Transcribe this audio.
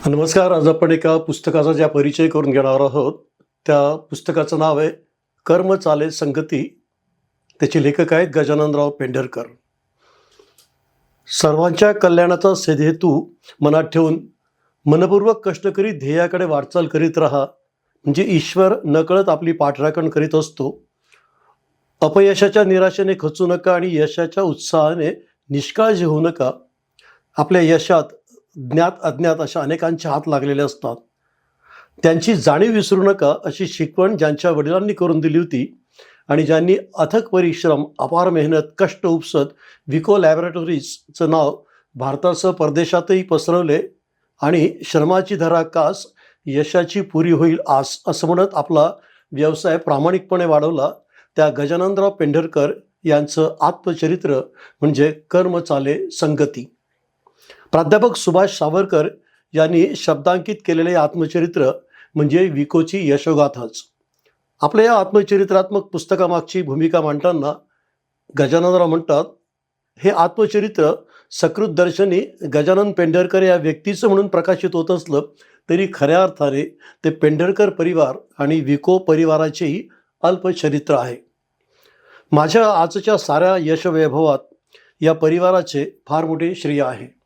नमस्कार. आज आपण एका पुस्तकाचा ज्या परिचय करून घेणार आहोत, त्या पुस्तकाचं नाव आहे कर्म चाले संगती. त्याचे लेखक आहेत गजाननराव पेंढारकर. सर्वांच्या कल्याणाचा सद्हेतू मनात ठेवून मनपूर्वक कष्ट करीत ध्येयाकडे वाटचाल करीत राहा, म्हणजे ईश्वर नकळत आपली पाठराखण करीत असतो. अपयशाच्या निराशेने खचू नका आणि यशाच्या उत्साहाने निष्काळजी होऊ नका. आपल्या यशात ज्ञात अज्ञात अशा अनेकांचे हात लागलेले असतात. त्यांची जाणीव विसरू नका, अशी शिकवण ज्यांच्या वडिलांनी करून दिली होती आणि ज्यांनी अथक परिश्रम, अपार मेहनत, कष्ट उपसत विको लॅबोरेटरीजचं नाव भारतासह परदेशातही पसरवले आणि श्रमाची धरा कास, यशाची पुरी होईल आस असं म्हणत आपला व्यवसाय प्रामाणिकपणे वाढवला, त्या गजाननराव पेंढारकर यांचं आत्मचरित्र म्हणजे कर्म चाले संगती. प्राध्यापक सुभाष सावरकर यांनी शब्दांकित केलेले आत्मचरित्र म्हणजे विकोची यशोगाथाच. आपल्या या आत्मचरित्रात्मक पुस्तकामागची भूमिका मांडताना गजाननराव म्हणतात, हे आत्मचरित्र सकृत दर्शनी गजानन पेंढारकर या व्यक्तीचं म्हणून प्रकाशित होत असलं तरी खऱ्या अर्थाने ते पेंढारकर परिवार आणि विको परिवाराचेही अल्पचरित्र आहे. माझ्या आजच्या साऱ्या यशवैभवात या परिवाराचे फार मोठे श्रेय आहे.